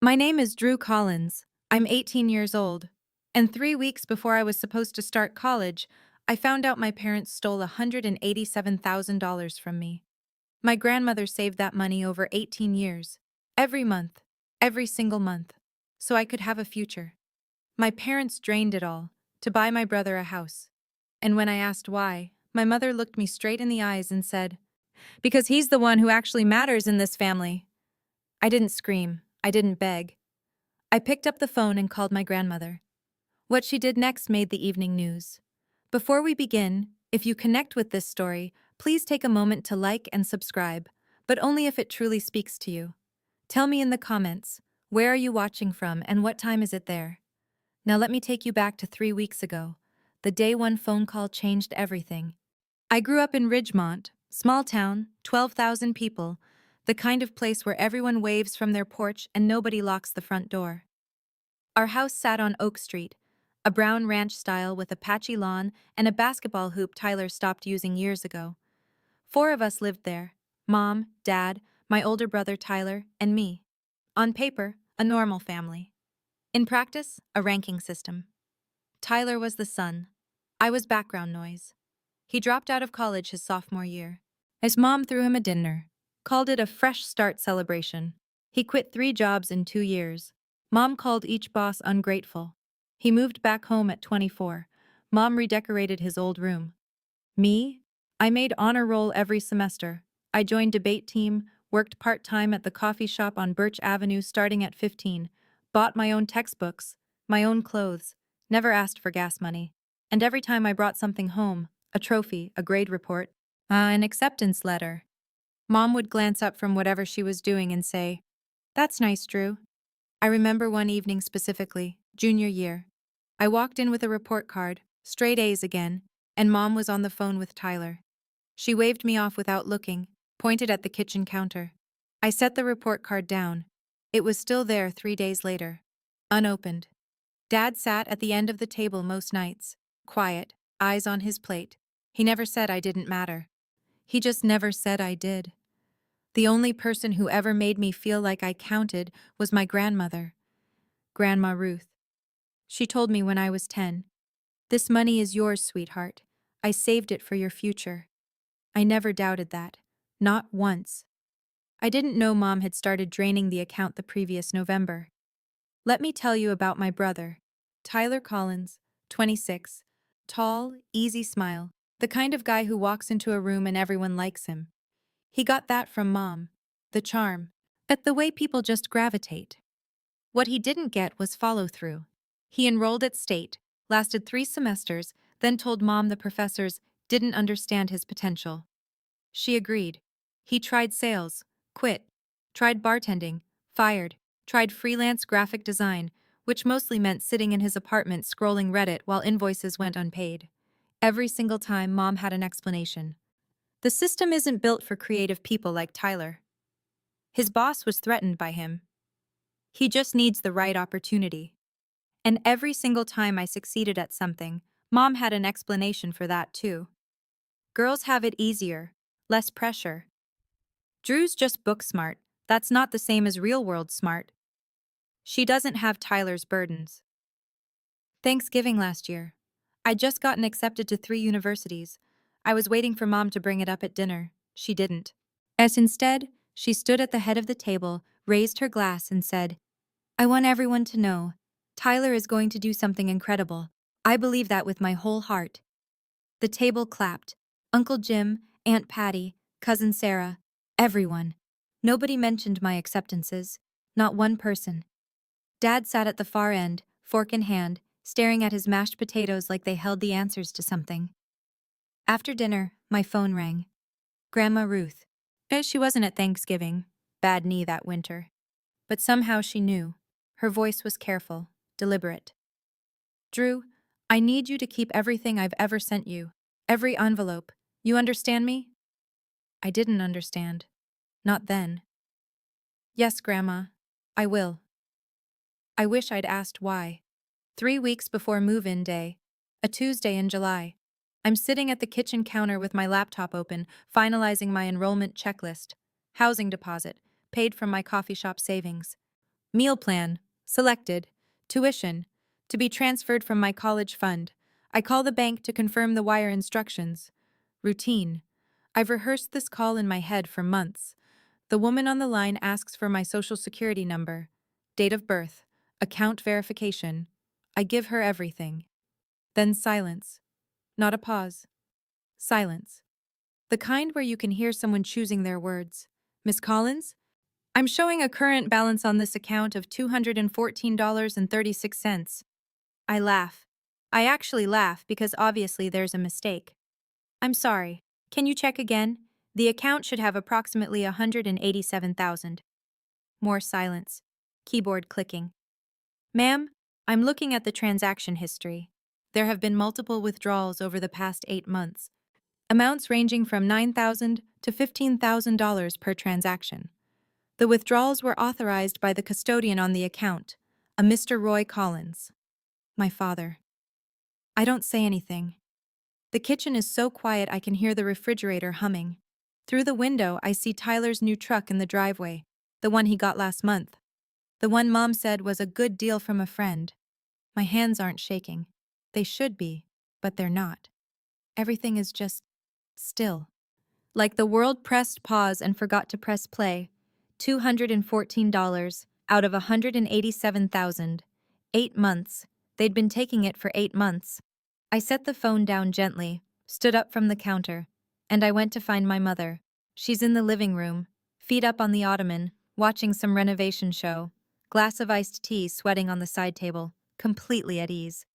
My name is Drew Collins. I'm 18 years old. And 3 weeks before I was supposed to start college, I found out my parents stole $187,000 from me. My grandmother saved that money over 18 years, every month, every single month, so I could have a future. My parents drained it all to buy my brother a house. And when I asked why, my mother looked me straight in the eyes and said, "Because he's the one who actually matters in this family." I didn't scream. I didn't beg. I picked up the phone and called my grandmother. What she did next made the evening news. Before we begin, if you connect with this story, please take a moment to like and subscribe, but only if it truly speaks to you. Tell me in the comments, where are you watching from and what time is it there? Now let me take you back to 3 weeks ago, the day one phone call changed everything. I grew up in Ridgemont, small town, 12,000 people, the kind of place where everyone waves from their porch and nobody locks the front door. Our house sat on Oak Street, a brown ranch style with a patchy lawn and a basketball hoop Tyler stopped using years ago. 4 of us lived there: Mom, Dad, my older brother Tyler, and me. On paper, a normal family. In practice, a ranking system. Tyler was the sun. I was background noise. He dropped out of college his sophomore year. His mom threw him a dinner, called it a fresh start celebration. He quit 3 jobs in 2 years. Mom called each boss ungrateful. He moved back home at 24. Mom redecorated his old room. Me? I made honor roll every semester. I joined debate team, worked part-time at the coffee shop on Birch Avenue starting at 15, bought my own textbooks, my own clothes, never asked for gas money. And every time I brought something home, a trophy, a grade report, an acceptance letter, Mom would glance up from whatever she was doing and say, "That's nice, Drew." I remember one evening specifically, junior year. I walked in with a report card, straight A's again, and Mom was on the phone with Tyler. She waved me off without looking, pointed at the kitchen counter. I set the report card down. It was still there 3 days later, unopened. Dad sat at the end of the table most nights, quiet, eyes on his plate. He never said I didn't matter. He just never said I did. The only person who ever made me feel like I counted was my grandmother, Grandma Ruth. She told me when I was 10, "This money is yours, sweetheart. I saved it for your future." I never doubted that. Not once. I didn't know Mom had started draining the account the previous November. Let me tell you about my brother, Tyler Collins, 26, tall, easy smile, the kind of guy who walks into a room and everyone likes him. He got that from Mom, the charm, but the way people just gravitate. What he didn't get was follow-through. He enrolled at State, lasted 3 semesters, then told Mom the professors didn't understand his potential. She agreed. He tried sales, quit, tried bartending, fired, tried freelance graphic design, which mostly meant sitting in his apartment scrolling Reddit while invoices went unpaid. Every single time, Mom had an explanation. The system isn't built for creative people like Tyler. His boss was threatened by him. He just needs the right opportunity. And every single time I succeeded at something, Mom had an explanation for that too. Girls have it easier, less pressure. Drew's just book smart. That's not the same as real world smart. She doesn't have Tyler's burdens. Thanksgiving last year. I'd just gotten accepted to 3 universities. I was waiting for Mom to bring it up at dinner. She didn't. As instead, she stood at the head of the table, raised her glass, and said, "I want everyone to know, Tyler is going to do something incredible. I believe that with my whole heart." The table clapped. Uncle Jim, Aunt Patty, Cousin Sarah, everyone. Nobody mentioned my acceptances. Not one person. Dad sat at the far end, fork in hand, staring at his mashed potatoes like they held the answers to something. After dinner, my phone rang. Grandma Ruth. She wasn't at Thanksgiving. Bad knee that winter. But somehow she knew. Her voice was careful, deliberate. "Drew, I need you to keep everything I've ever sent you. Every envelope. You understand me?" I didn't understand. Not then. "Yes, Grandma. I will." I wish I'd asked why. 3 weeks before move-in day, a Tuesday in July, I'm sitting at the kitchen counter with my laptop open, finalizing my enrollment checklist. Housing deposit, paid from my coffee shop savings. Meal plan. Selected. Tuition. To be transferred from my college fund. I call the bank to confirm the wire instructions. Routine. I've rehearsed this call in my head for months. The woman on the line asks for my social security number, date of birth, account verification. I give her everything. Then silence. Not a pause. Silence. The kind where you can hear someone choosing their words. Miss Collins? I'm showing a current balance on this account of $214.36. I laugh. I actually laugh because obviously there's a mistake. I'm sorry. Can you check again? The account should have approximately 187,000. More silence. Keyboard clicking. Ma'am, I'm looking at the transaction history. There have been multiple withdrawals over the past 8 months, amounts ranging from $9,000 to $15,000 per transaction. The withdrawals were authorized by the custodian on the account, a Mr. Roy Collins. My father. I don't say anything. The kitchen is so quiet I can hear the refrigerator humming. Through the window, I see Tyler's new truck in the driveway, the one he got last month. The one Mom said was a good deal from a friend. My hands aren't shaking. They should be, but they're not. Everything is just still. Like the world pressed pause and forgot to press play. $214 out of 187,000. 8 months. They'd been taking it for 8 months. I set the phone down gently, stood up from the counter, and I went to find my mother. She's in the living room, feet up on the ottoman, watching some renovation show. Glass of iced tea sweating on the side table, completely at ease.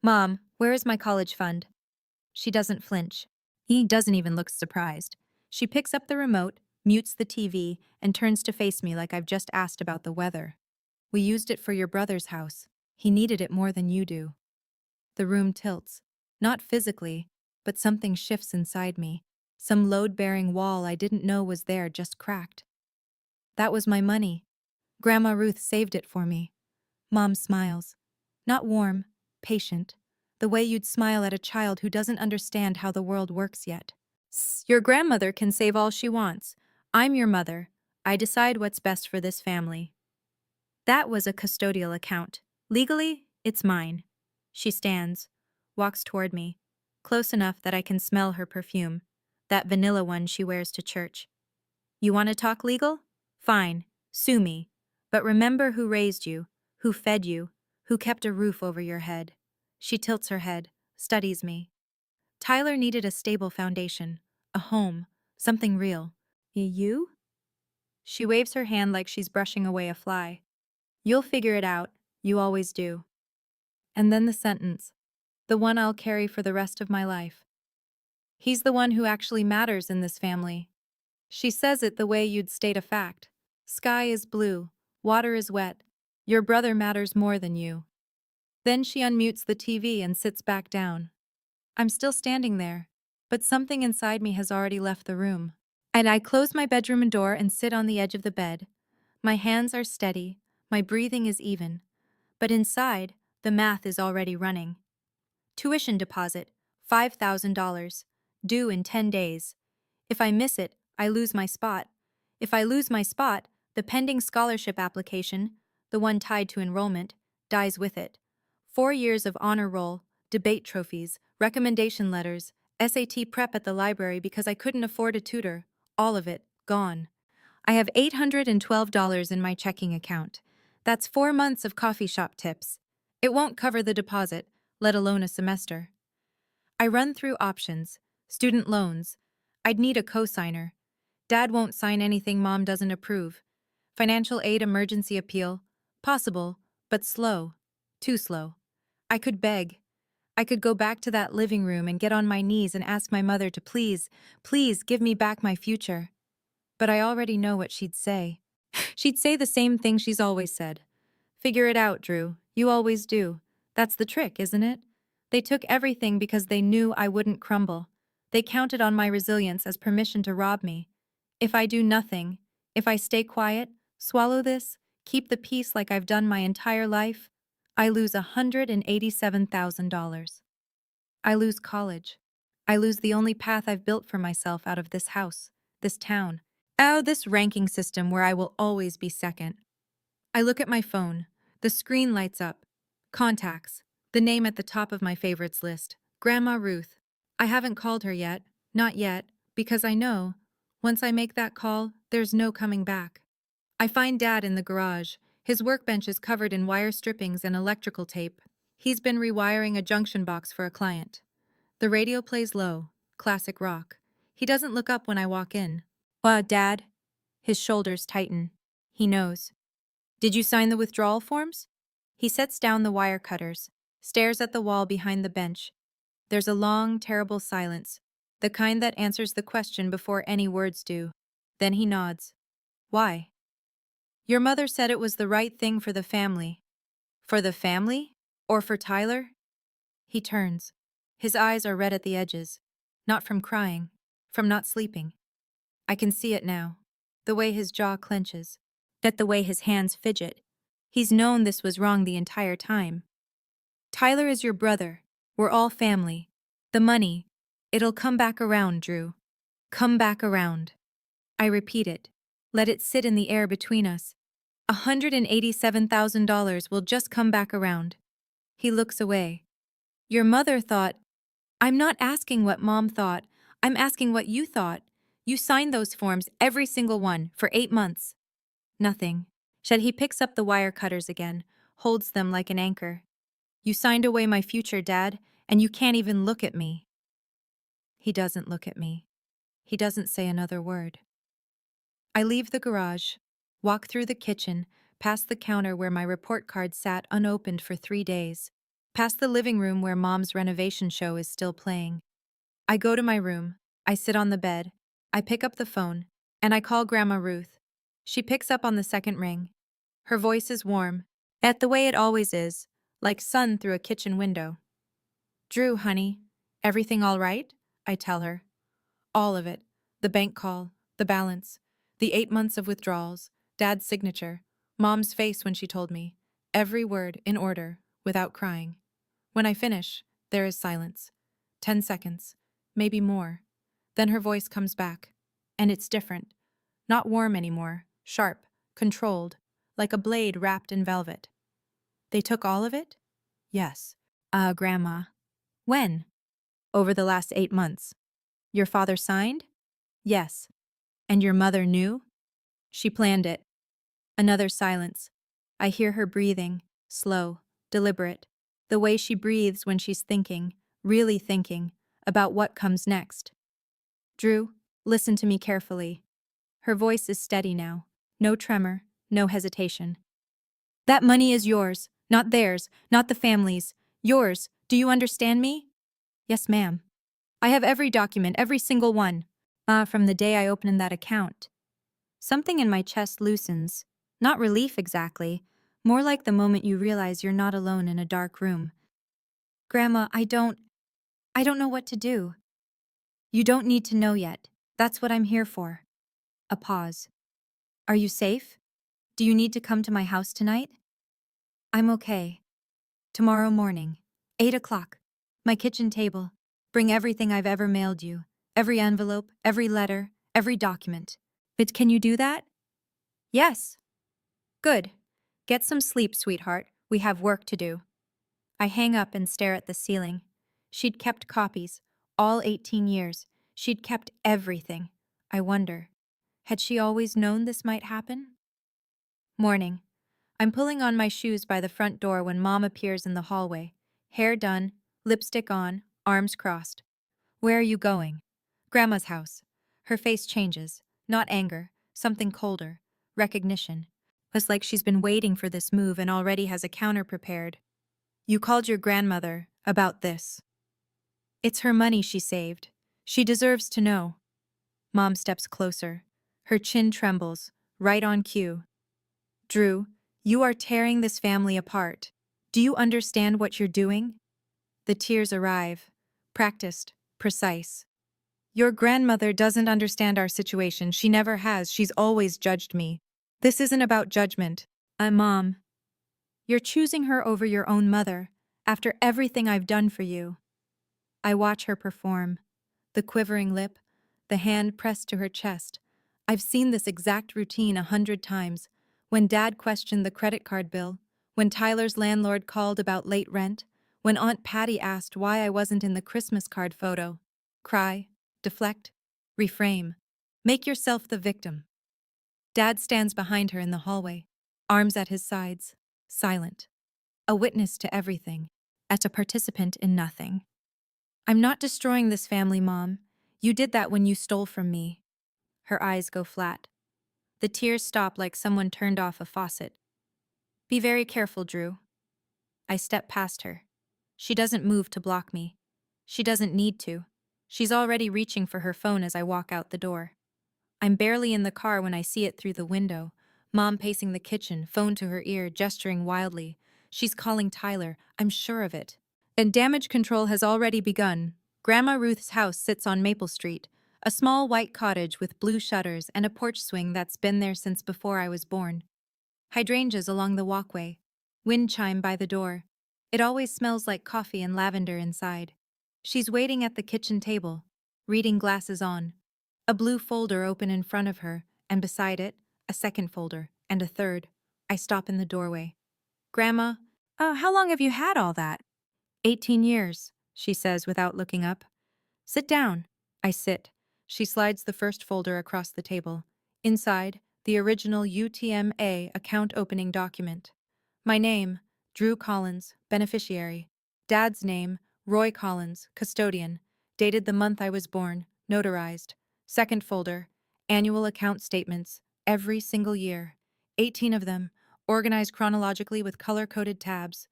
Mom, where is my college fund? She doesn't flinch. He doesn't even look surprised. She picks up the remote, mutes the TV, and turns to face me like I've just asked about the weather. We used it for your brother's house. He needed it more than you do. The room tilts. Not physically, but something shifts inside me. Some load-bearing wall I didn't know was there just cracked. That was my money. Grandma Ruth saved it for me. Mom smiles. Not warm, patient. The way you'd smile at a child who doesn't understand how the world works yet. Your grandmother can save all she wants. I'm your mother. I decide what's best for this family. That was a custodial account. Legally, it's mine. She stands, walks toward me, close enough that I can smell her perfume, that vanilla one she wears to church. You want to talk legal? Fine, sue me. But remember who raised you, who fed you, who kept a roof over your head. She tilts her head, studies me. Tyler needed a stable foundation, a home, something real. You? She waves her hand like she's brushing away a fly. You'll figure it out, you always do. And then the sentence, the one I'll carry for the rest of my life. He's the one who actually matters in this family. She says it the way you'd state a fact. Sky is blue, water is wet. Your brother matters more than you. Then she unmutes the TV and sits back down. I'm still standing there, but something inside me has already left the room. And I close my bedroom door and sit on the edge of the bed. My hands are steady, my breathing is even. But inside, the math is already running. Tuition deposit, $5,000, due in 10 days. If I miss it, I lose my spot. If I lose my spot, the pending scholarship application, the one tied to enrollment, dies with it. 4 years of honor roll, debate trophies, recommendation letters, SAT prep at the library because I couldn't afford a tutor, all of it, gone. I have $812 in my checking account. That's 4 months of coffee shop tips. It won't cover the deposit, let alone a semester. I run through options. Student loans. I'd need a cosigner. Dad won't sign anything Mom doesn't approve. Financial aid emergency appeal. Possible, but slow. Too slow. I could beg. I could go back to that living room and get on my knees and ask my mother to please, please give me back my future. But I already know what she'd say. She'd say the same thing she's always said. Figure it out, Drew. You always do. That's the trick, isn't it? They took everything because they knew I wouldn't crumble. They counted on my resilience as permission to rob me. If I do nothing, if I stay quiet, swallow this, keep the peace like I've done my entire life, I lose $187,000. I lose college. I lose the only path I've built for myself out of this house, this town. Oh, this ranking system where I will always be second. I look at my phone. The screen lights up. Contacts. The name at the top of my favorites list. Grandma Ruth. I haven't called her yet. Not yet, because I know, once I make that call, there's no coming back. I find Dad in the garage. His workbench is covered in wire strippings and electrical tape. He's been rewiring a junction box for a client. The radio plays low, classic rock. He doesn't look up when I walk in. Dad? His shoulders tighten. He knows. Did you sign the withdrawal forms? He sets down the wire cutters, stares at the wall behind the bench. There's a long, terrible silence, the kind that answers the question before any words do. Then he nods. Why? Your mother said it was the right thing for the family. For the family? Or for Tyler? He turns. His eyes are red at the edges. Not from crying, from not sleeping. I can see it now. The way his jaw clenches. The way his hands fidget. He's known this was wrong the entire time. Tyler is your brother. We're all family. The money, it'll come back around, Drew. Come back around. I repeat it. Let it sit in the air between us. $187,000 will just come back around. He looks away. Your mother thought. I'm not asking what Mom thought. I'm asking what you thought. You signed those forms, every single one, for 8 months. Nothing. He picks up the wire cutters again, holds them like an anchor. You signed away my future, Dad, and you can't even look at me. He doesn't look at me. He doesn't say another word. I leave the garage, walk through the kitchen, past the counter where my report card sat unopened for 3 days, past the living room where Mom's renovation show is still playing. I go to my room, I sit on the bed, I pick up the phone, and I call Grandma Ruth. She picks up on the second ring. Her voice is warm, at the way it always is, like sun through a kitchen window. Drew, honey, everything all right? I tell her. All of it. The bank call, the balance, the 8 months of withdrawals, Dad's signature, Mom's face when she told me. Every word in order, without crying. When I finish, there is silence. 10 seconds, maybe more. Then her voice comes back. And it's different. Not warm anymore, sharp, controlled, like a blade wrapped in velvet. They took all of it? Yes. Grandma. When? Over the last 8 months. Your father signed? Yes. And your mother knew? She planned it. Another silence. I hear her breathing, slow, deliberate, the way she breathes when she's thinking, really thinking, about what comes next. Drew, listen to me carefully. Her voice is steady now. No tremor, no hesitation. That money is yours, not theirs, not the family's. Yours. Do you understand me? Yes, ma'am. I have every document, every single one. From the day I opened that account. Something in my chest loosens. Not relief exactly, more like the moment you realize you're not alone in a dark room. Grandma, I don't know what to do. You don't need to know yet. That's what I'm here for. A pause. Are you safe? Do you need to come to my house tonight? I'm okay. Tomorrow morning, 8 o'clock. My kitchen table. Bring everything I've ever mailed you. Every envelope, every letter, every document. But can you do that? Yes. Good. Get some sleep, sweetheart. We have work to do. I hang up and stare at the ceiling. She'd kept copies, all 18 years. She'd kept everything. I wonder, had she always known this might happen? Morning. I'm pulling on my shoes by the front door when Mom appears in the hallway. Hair done, lipstick on, arms crossed. Where are you going? Grandma's house. Her face changes. Not anger, something colder. Recognition. It's like she's been waiting for this move and already has a counter prepared. You called your grandmother about this. It's her money she saved. She deserves to know. Mom steps closer. Her chin trembles, right on cue. Drew, you are tearing this family apart. Do you understand what you're doing? The tears arrive. Practiced, precise. Your grandmother doesn't understand our situation. She never has. She's always judged me. This isn't about judgment. Mom. You're choosing her over your own mother, after everything I've done for you. I watch her perform. The quivering lip, the hand pressed to her chest. I've seen this exact routine 100 times. When Dad questioned the credit card bill, when Tyler's landlord called about late rent, when Aunt Patty asked why I wasn't in the Christmas card photo. Cry, deflect, reframe. Make yourself the victim. Dad stands behind her in the hallway, arms at his sides, silent. A witness to everything, as a participant in nothing. I'm not destroying this family, Mom. You did that when you stole from me. Her eyes go flat. The tears stop like someone turned off a faucet. Be very careful, Drew. I step past her. She doesn't move to block me. She doesn't need to. She's already reaching for her phone as I walk out the door. I'm barely in the car when I see it through the window. Mom pacing the kitchen, phone to her ear, gesturing wildly. She's calling Tyler, I'm sure of it. And damage control has already begun. Grandma Ruth's house sits on Maple Street, a small white cottage with blue shutters and a porch swing that's been there since before I was born. Hydrangeas along the walkway. Wind chime by the door. It always smells like coffee and lavender inside. She's waiting at the kitchen table, reading glasses on. A blue folder open in front of her, and beside it, a second folder, and a third. I stop in the doorway. Grandma, how long have you had all that? 18 years, she says without looking up. Sit down. I sit. She slides the first folder across the table. Inside, the original UTMA account opening document. My name, Drew Collins, beneficiary. Dad's name, Roy Collins, custodian. Dated the month I was born, notarized. Second folder, annual account statements, every single year. 18 of them, organized chronologically with color-coded tabs.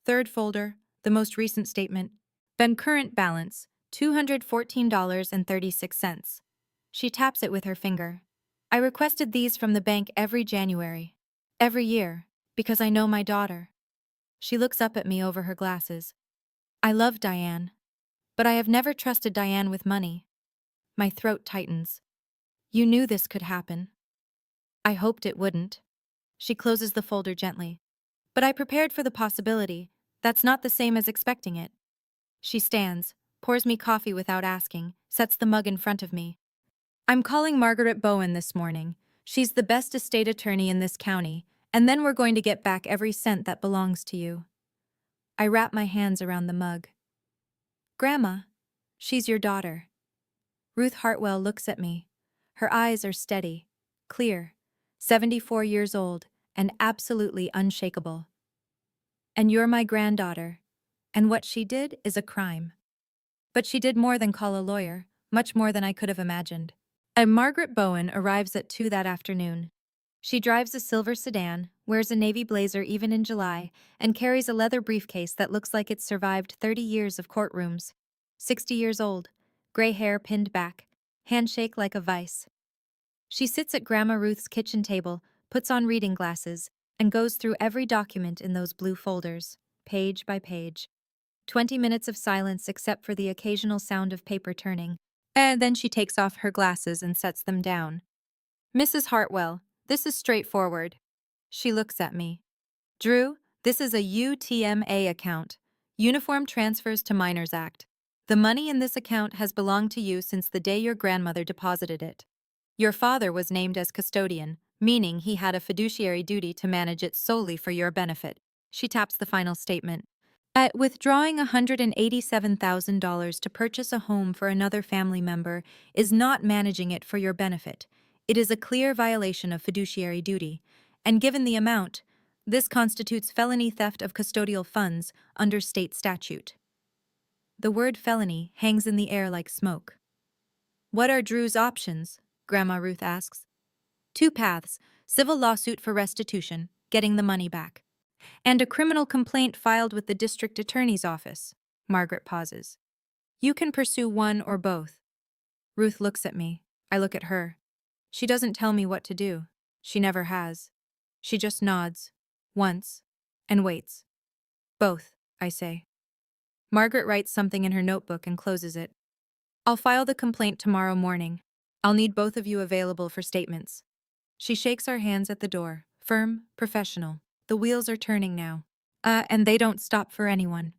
Third folder, the most recent statement. Then current balance, $214.36. She taps it with her finger. I requested these from the bank every January. Every year, because I know my daughter. She looks up at me over her glasses. I love Diane. But I have never trusted Diane with money. My throat tightens. You knew this could happen. I hoped it wouldn't. She closes the folder gently. But I prepared for the possibility. That's not the same as expecting it. She stands, pours me coffee without asking, sets the mug in front of me. I'm calling Margaret Bowen this morning. She's the best estate attorney in this county, and then we're going to get back every cent that belongs to you. I wrap my hands around the mug. Grandma, she's your daughter. Ruth Hartwell looks at me. Her eyes are steady, clear, 74 years old, and absolutely unshakable. And you're my granddaughter, and what she did is a crime. But she did more than call a lawyer, much more than I could have imagined. And Margaret Bowen arrives at 2 that afternoon. She drives a silver sedan, wears a navy blazer even in July, and carries a leather briefcase that looks like it's survived 30 years of courtrooms. 60 years old, gray hair pinned back, handshake like a vice. She sits at Grandma Ruth's kitchen table, puts on reading glasses, and goes through every document in those blue folders, page by page. 20 minutes of silence except for the occasional sound of paper turning. And then she takes off her glasses and sets them down. Mrs. Hartwell, this is straightforward. She looks at me. Drew, this is a UTMA account. Uniform Transfers to Minors Act. The money in this account has belonged to you since the day your grandmother deposited it. Your father was named as custodian, meaning he had a fiduciary duty to manage it solely for your benefit. She taps the final statement. At withdrawing $187,000 to purchase a home for another family member is not managing it for your benefit. It is a clear violation of fiduciary duty, and given the amount, this constitutes felony theft of custodial funds under state statute. The word felony hangs in the air like smoke. What are Drew's options? Grandma Ruth asks. 2 paths: civil lawsuit for restitution, getting the money back, and a criminal complaint filed with the district attorney's office. Margaret pauses. You can pursue one or both. Ruth looks at me. I look at her. She doesn't tell me what to do. She never has. She just nods, once, and waits. Both, I say. Margaret writes something in her notebook and closes it. I'll file the complaint tomorrow morning. I'll need both of you available for statements. She shakes our hands at the door, firm, professional. The wheels are turning now. And they don't stop for anyone.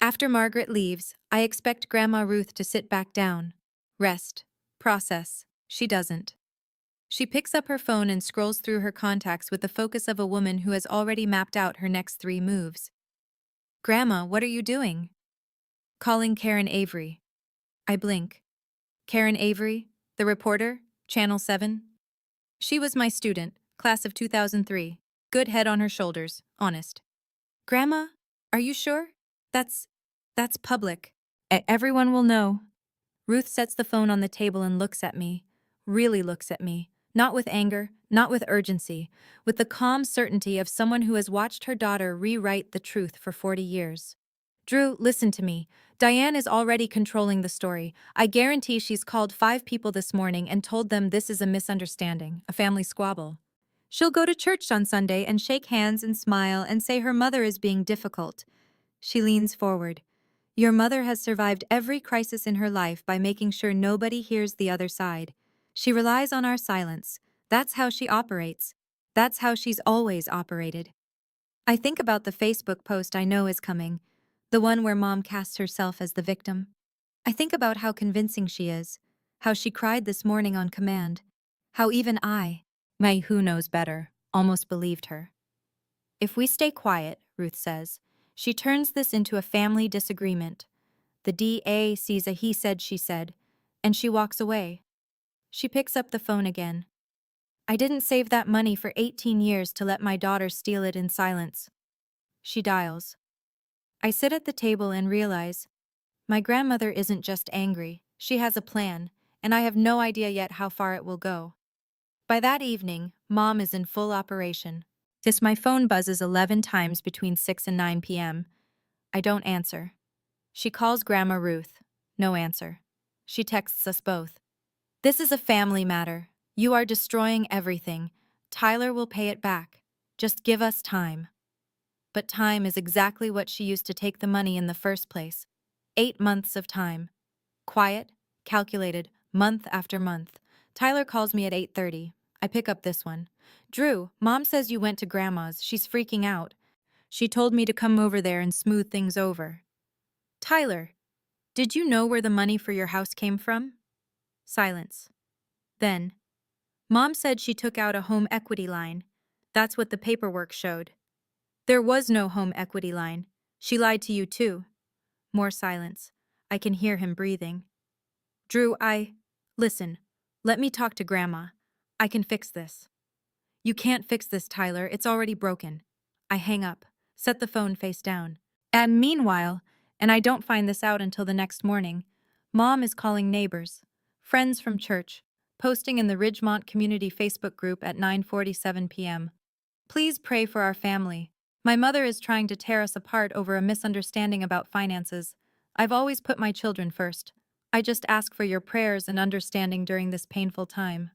After Margaret leaves, I expect Grandma Ruth to sit back down, rest, process. She doesn't. She picks up her phone and scrolls through her contacts with the focus of a woman who has already mapped out her next 3 moves. Grandma, what are you doing? Calling Karen Avery. I blink. Karen Avery, the reporter, Channel 7. She was my student, class of 2003. Good head on her shoulders, honest. Grandma, are you sure? That's that's public. Everyone will know. Ruth sets the phone on the table and looks at me. Really looks at me. Not with anger, not with urgency, with the calm certainty of someone who has watched her daughter rewrite the truth for 40 years. Drew, listen to me. Diane is already controlling the story. I guarantee she's called 5 people this morning and told them this is a misunderstanding, a family squabble. She'll go to church on Sunday and shake hands and smile and say her mother is being difficult. She leans forward. Your mother has survived every crisis in her life by making sure nobody hears the other side. She relies on our silence. That's how she operates. That's how she's always operated. I think about the Facebook post I know is coming, the one where Mom casts herself as the victim. I think about how convincing she is, how she cried this morning on command, how even I, my who knows better, almost believed her. If we stay quiet, Ruth says, she turns this into a family disagreement. The DA sees a he said, she said, and she walks away. She picks up the phone again. I didn't save that money for 18 years to let my daughter steal it in silence. She dials. I sit at the table and realize my grandmother isn't just angry, she has a plan, and I have no idea yet how far it will go. By that evening, Mom is in full operation. My phone buzzes 11 times between 6 and 9 p.m. I don't answer. She calls Grandma Ruth. No answer. She texts us both. This is a family matter. You are destroying everything. Tyler will pay it back. Just give us time. But time is exactly what she used to take the money in the first place. 8 months of time. Quiet, calculated, month after month. Tyler calls me at 8:30. I pick up this one. Drew, Mom says you went to Grandma's. She's freaking out. She told me to come over there and smooth things over. Tyler, did you know where the money for your house came from? Silence. Then, Mom said she took out a home equity line. That's what the paperwork showed. There was no home equity line. She lied to you too. More silence. I can hear him breathing. Drew, Listen, let me talk to Grandma. I can fix this. You can't fix this, Tyler. It's already broken. I hang up, set the phone face down. And meanwhile, and I don't find this out until the next morning, Mom is calling neighbors, friends from church, posting in the Ridgemont Community Facebook group at 9:47 p.m. Please pray for our family. My mother is trying to tear us apart over a misunderstanding about finances. I've always put my children first. I just ask for your prayers and understanding during this painful time.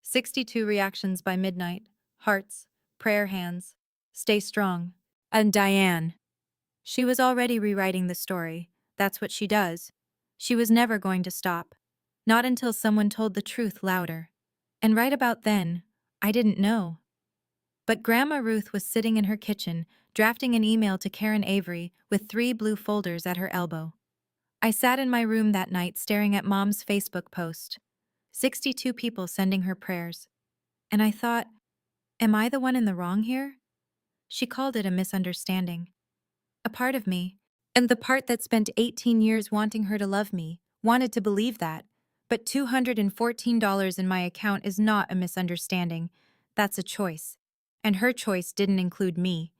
62 reactions by midnight. Hearts, prayer hands. Stay strong. And Diane. She was already rewriting the story. That's what she does. She was never going to stop. Not until someone told the truth louder. And right about then, I didn't know. But Grandma Ruth was sitting in her kitchen, drafting an email to Karen Avery with 3 blue folders at her elbow. I sat in my room that night staring at Mom's Facebook post. 62 people sending her prayers. And I thought, am I the one in the wrong here? She called it a misunderstanding. A part of me, and the part that spent 18 years wanting her to love me, wanted to believe that. But $214 in my account is not a misunderstanding. That's a choice. And her choice didn't include me.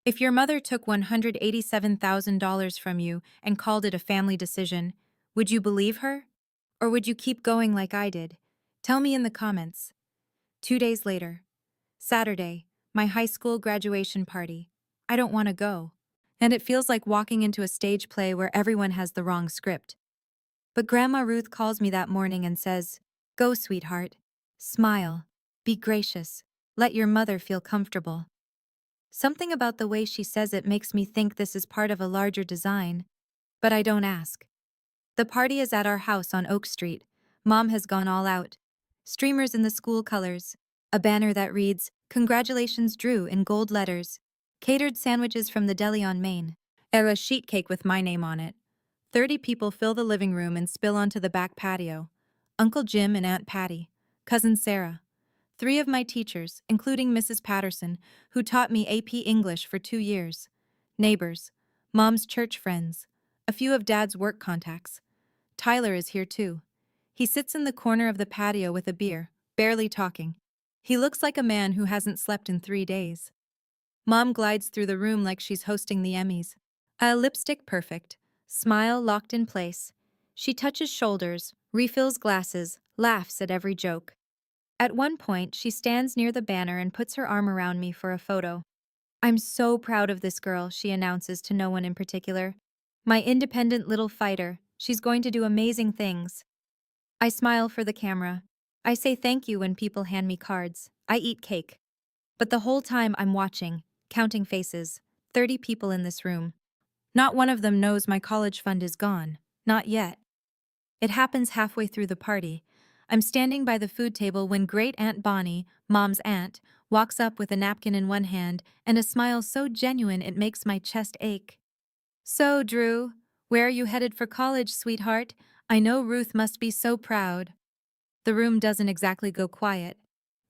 If your mother took $187,000 from you and called it a family decision, would you believe her? Or would you keep going like I did? Tell me in the comments. 2 days later. Saturday, my high school graduation party. I don't want to go. And it feels like walking into a stage play where everyone has the wrong script. But Grandma Ruth calls me that morning and says, go, sweetheart. Smile. Be gracious. Let your mother feel comfortable. Something about the way she says it makes me think this is part of a larger design. But I don't ask. The party is at our house on Oak Street. Mom has gone all out. Streamers in the school colors. A banner that reads, Congratulations Drew in gold letters. Catered sandwiches from the deli on Main. A sheet cake with my name on it. 30 people fill the living room and spill onto the back patio. Uncle Jim and Aunt Patty. cousin Sarah, three of my teachers, including Mrs. Patterson, who taught me AP English for 2 years, neighbors, Mom's church friends, a few of Dad's work contacts. Tyler is here too. He sits in the corner of the patio with a beer, barely talking. He looks like a man who hasn't slept in 3 days. Mom glides through the room like she's hosting the Emmys. Lipstick perfect, smile locked in place. She touches shoulders, refills glasses, laughs at every joke. At one point, she stands near the banner and puts her arm around me for a photo. "I'm so proud of this girl," she announces to no one in particular. "My independent little fighter. She's going to do amazing things." I smile for the camera. I say thank you when people hand me cards. I eat cake. But the whole time I'm watching, counting faces. 30 people in this room. Not one of them knows my college fund is gone. Not yet. It happens halfway through the party. I'm standing by the food table when Great Aunt Bonnie, Mom's aunt, walks up with a napkin in one hand and a smile so genuine it makes my chest ache. "So, Drew, where are you headed for college, sweetheart? I know Ruth must be so proud." The room doesn't exactly go quiet,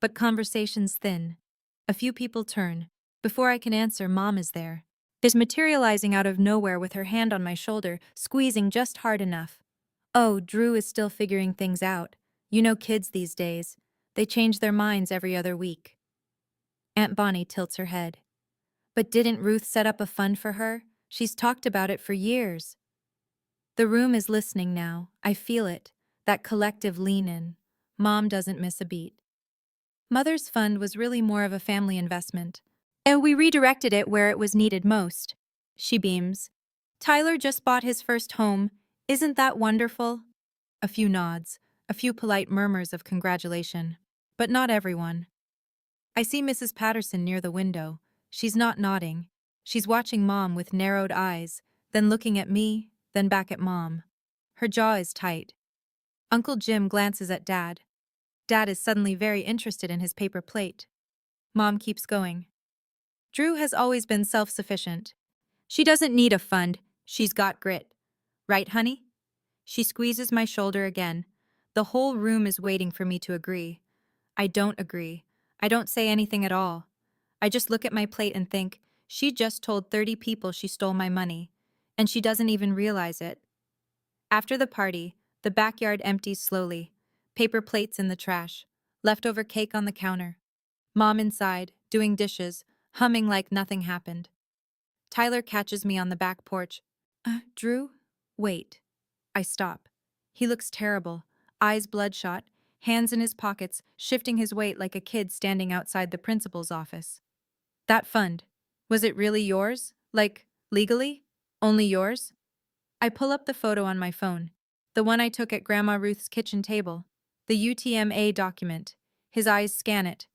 but conversations thin. A few people turn. Before I can answer, Mom is there. Is materializing out of nowhere with her hand on my shoulder, squeezing just hard enough. "Oh, Drew is still figuring things out. You know kids these days. They change their minds every other week." Aunt Bonnie tilts her head. "But didn't Ruth set up a fund for her? She's talked about it for years." The room is listening now. I feel it. That collective lean in. Mom doesn't miss a beat. Mother's fund was really more of a family investment. And we redirected it where it was needed most. She beams. "Tyler just bought his first home. Isn't that wonderful?" A few nods, a few polite murmurs of congratulation. But not everyone. I see Mrs. Patterson near the window. She's not nodding. She's watching Mom with narrowed eyes, then looking at me, then back at Mom. Her jaw is tight. Uncle Jim glances at Dad. Dad is suddenly very interested in his paper plate. Mom keeps going. "Drew has always been self-sufficient. She doesn't need a fund. She's got grit. Right, honey?" She squeezes my shoulder again. The whole room is waiting for me to agree. I don't agree. I don't say anything at all. I just look at my plate and think, she just told 30 people she stole my money, and she doesn't even realize it. After the party, the backyard empties slowly. Paper plates in the trash. Leftover cake on the counter. Mom inside, doing dishes, humming like nothing happened. Tyler catches me on the back porch. Drew? Wait." I stop. He looks terrible, eyes bloodshot, hands in his pockets, shifting his weight like a kid standing outside the principal's office. "That fund, was it really yours? Like, legally? Only yours?" I pull up the photo on my phone, the one I took at Grandma Ruth's kitchen table, the UTMA document. His eyes scan it.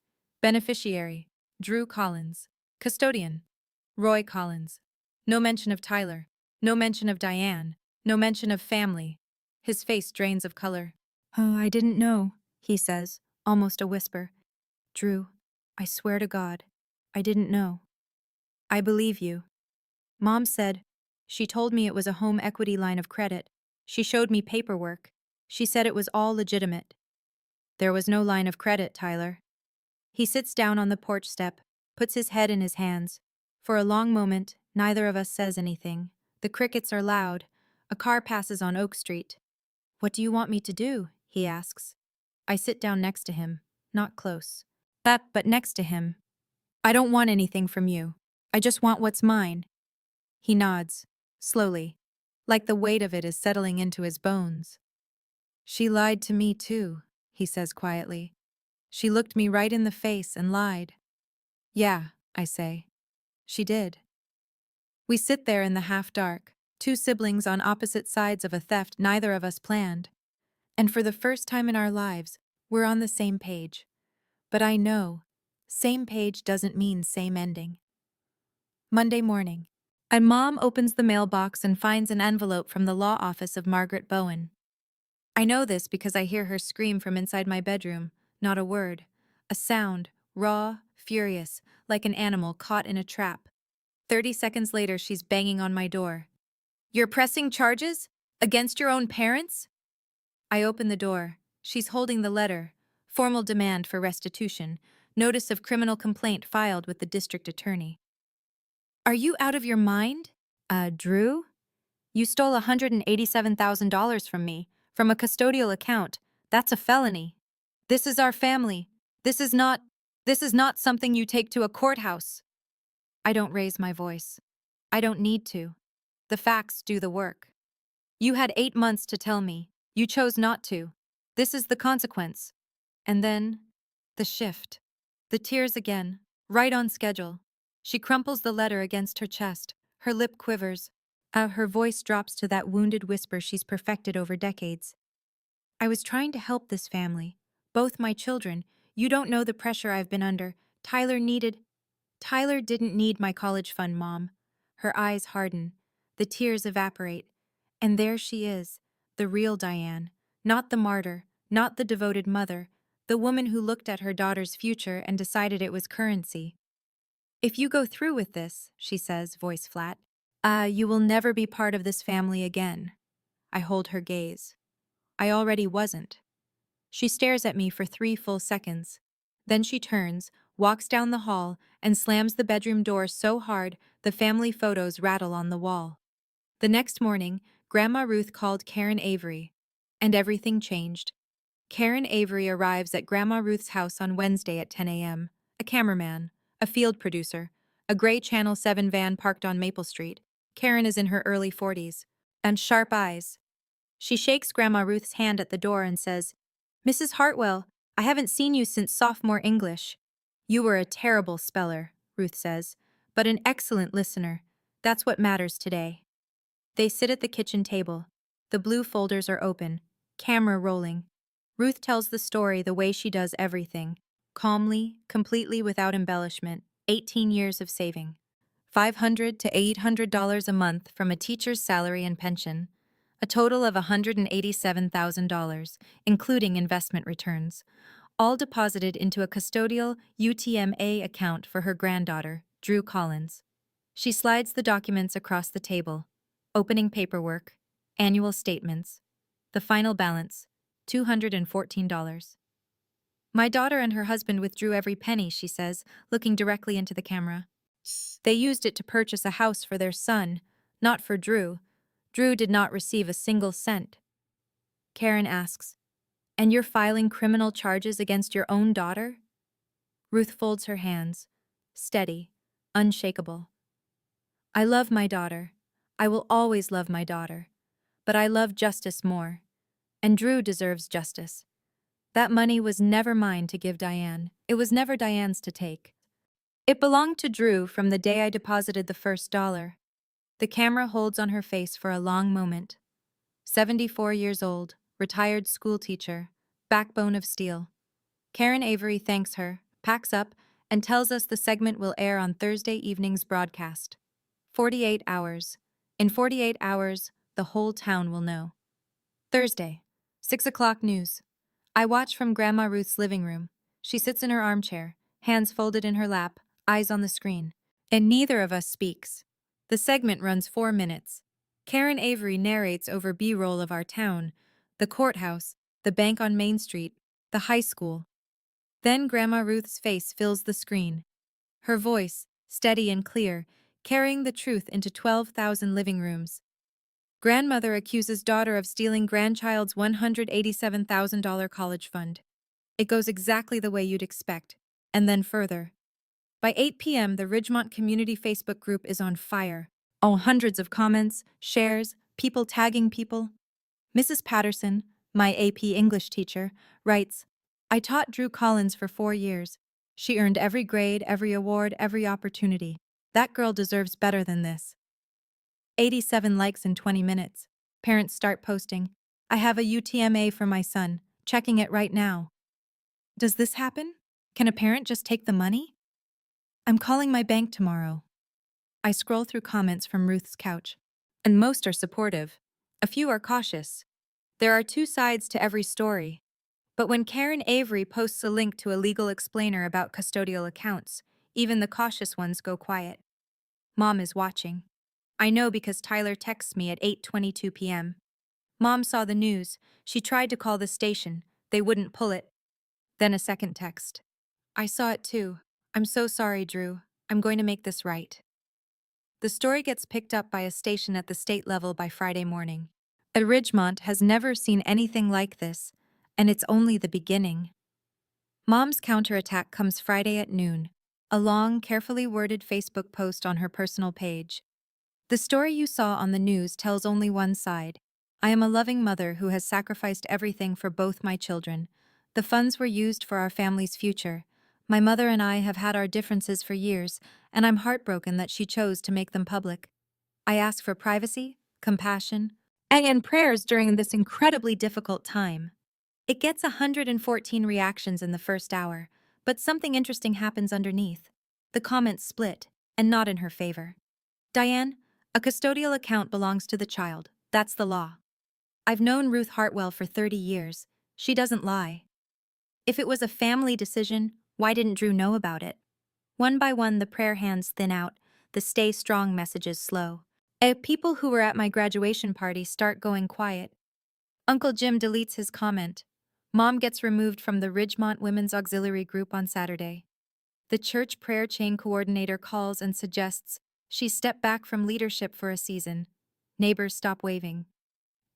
Beneficiary, Drew Collins. Custodian, Roy Collins. No mention of Tyler. No mention of Diane. No mention of family. His face drains of color. "Oh, I didn't know," he says, almost a whisper. "Drew, I swear to God, I didn't know." "I believe you." Mom said, she told me it was a home equity line of credit. She showed me paperwork. She said it was all legitimate. "There was no line of credit, Tyler." He sits down on the porch step, puts his head in his hands. For a long moment, neither of us says anything. The crickets are loud. A car passes on Oak Street. "What do you want me to do?" he asks. I sit down next to him, not close. But next to him. "I don't want anything from you. I just want what's mine." He nods, slowly, like the weight of it is settling into his bones. "She lied to me too," he says quietly. "She looked me right in the face and lied." "Yeah," I say. "She did." We sit there in the half-dark, two siblings on opposite sides of a theft neither of us planned. And for the first time in our lives, we're on the same page. But I know, same page doesn't mean same ending. Monday morning. And Mom opens the mailbox and finds an envelope from the law office of Margaret Bowen. I know this because I hear her scream from inside my bedroom, not a word. A sound, raw, furious, like an animal caught in a trap. 30 seconds later, she's banging on my door. "You're pressing charges? Against your own parents?" I open the door. She's holding the letter, Formal demand for restitution. Notice of criminal complaint filed with the district attorney. Are you out of your mind? Drew? You stole $187,000 from me, from a custodial account. That's a felony. This is our family. This is not. This is not something you take to a courthouse. I don't raise my voice. I don't need to. The facts do the work. You had 8 months to tell me. You chose not to. This is the consequence. And then, the shift. The tears again, right on schedule. She crumples the letter against her chest. Her lip quivers. Her voice drops to that wounded whisper she's perfected over decades. I was trying to help this family. Both my children. You don't know the pressure I've been under. Tyler didn't need my college fund, Mom. Her eyes harden. The tears evaporate. And there she is, the real Diane. Not the martyr, not the devoted mother, the woman who looked at her daughter's future and decided it was currency. If you go through with this, she says, voice flat, you will never be part of this family again. I hold her gaze. I already wasn't. She stares at me for 3 full seconds. Then she turns, walks down the hall, and slams the bedroom door so hard the family photos rattle on the wall. The next morning, Grandma Ruth called Karen Avery, and everything changed. Karen Avery arrives at Grandma Ruth's house on Wednesday at 10 a.m. A cameraman, a field producer, a gray Channel 7 van parked on Maple Street. Karen is in her early 40s, and sharp eyes. She shakes Grandma Ruth's hand at the door and says, Mrs. Hartwell, I haven't seen you since sophomore English. You were a terrible speller, Ruth says, but an excellent listener. That's what matters today. They sit at the kitchen table. The blue folders are open, camera rolling. Ruth tells the story the way she does everything, calmly, completely without embellishment. 18 years of saving. $500 to $800 a month from a teacher's salary and pension. A total of $187,000, including investment returns, all deposited into a custodial UTMA account for her granddaughter, Drew Collins. She slides the documents across the table. Opening paperwork, annual statements. The final balance, $214. My daughter and her husband withdrew every penny, she says, looking directly into the camera. They used it to purchase a house for their son, not for Drew. Drew did not receive a single cent. Karen asks, And you're filing criminal charges against your own daughter? Ruth folds her hands, steady, unshakable. I love my daughter. I will always love my daughter. But I love justice more. And Drew deserves justice. That money was never mine to give Diane. It was never Diane's to take. It belonged to Drew from the day I deposited the first dollar. The camera holds on her face for a long moment. 74 years old, retired school teacher, backbone of steel. Karen Avery thanks her, packs up, and tells us the segment will air on Thursday evening's broadcast. 48 hours. In 48 hours, the whole town will know. Thursday, 6 o'clock news. I watch from Grandma Ruth's living room. She sits in her armchair, hands folded in her lap, eyes on the screen. And neither of us speaks. The segment runs 4 minutes. Karen Avery narrates over B-roll of our town, the courthouse, the bank on Main Street, the high school. Then Grandma Ruth's face fills the screen. Her voice, steady and clear, carrying the truth into 12,000 living rooms. Grandmother accuses daughter of stealing grandchild's $187,000 college fund. It goes exactly the way you'd expect, and then further. By 8 p.m., the Ridgemont Community Facebook group is on fire. Oh, hundreds of comments, shares, people tagging people. Mrs. Patterson, my AP English teacher, writes, I taught Drew Collins for 4 years. She earned every grade, every award, every opportunity. That girl deserves better than this. 87 likes in 20 minutes. Parents start posting, I have a UTMA for my son, checking it right now. Does this happen? Can a parent just take the money? I'm calling my bank tomorrow. I scroll through comments from Ruth's couch, and most are supportive. A few are cautious. There are 2 sides to every story. But when Karen Avery posts a link to a legal explainer about custodial accounts, even the cautious ones go quiet. Mom is watching. I know because Tyler texts me at 8:22 p.m. Mom saw the news. She tried to call the station. They wouldn't pull it. Then a second text. I saw it too. I'm so sorry, Drew. I'm going to make this right. The story gets picked up by a station at the state level by Friday morning. Ridgemont has never seen anything like this, and it's only the beginning. Mom's counterattack comes Friday at noon, a long, carefully worded Facebook post on her personal page. The story you saw on the news tells only one side. I am a loving mother who has sacrificed everything for both my children. The funds were used for our family's future. My mother and I have had our differences for years, and I'm heartbroken that she chose to make them public. I ask for privacy, compassion, and prayers during this incredibly difficult time. It gets 114 reactions in the first hour, but something interesting happens underneath. The comments split, and not in her favor. Diane, a custodial account belongs to the child. That's the law. I've known Ruth Hartwell for 30 years. She doesn't lie. If it was a family decision, why didn't Drew know about it? One by one, the prayer hands thin out, the stay strong messages slow. People who were at my graduation party start going quiet. Uncle Jim deletes his comment. Mom gets removed from the Ridgemont Women's Auxiliary Group on Saturday. The church prayer chain coordinator calls and suggests she step back from leadership for a season. Neighbors stop waving.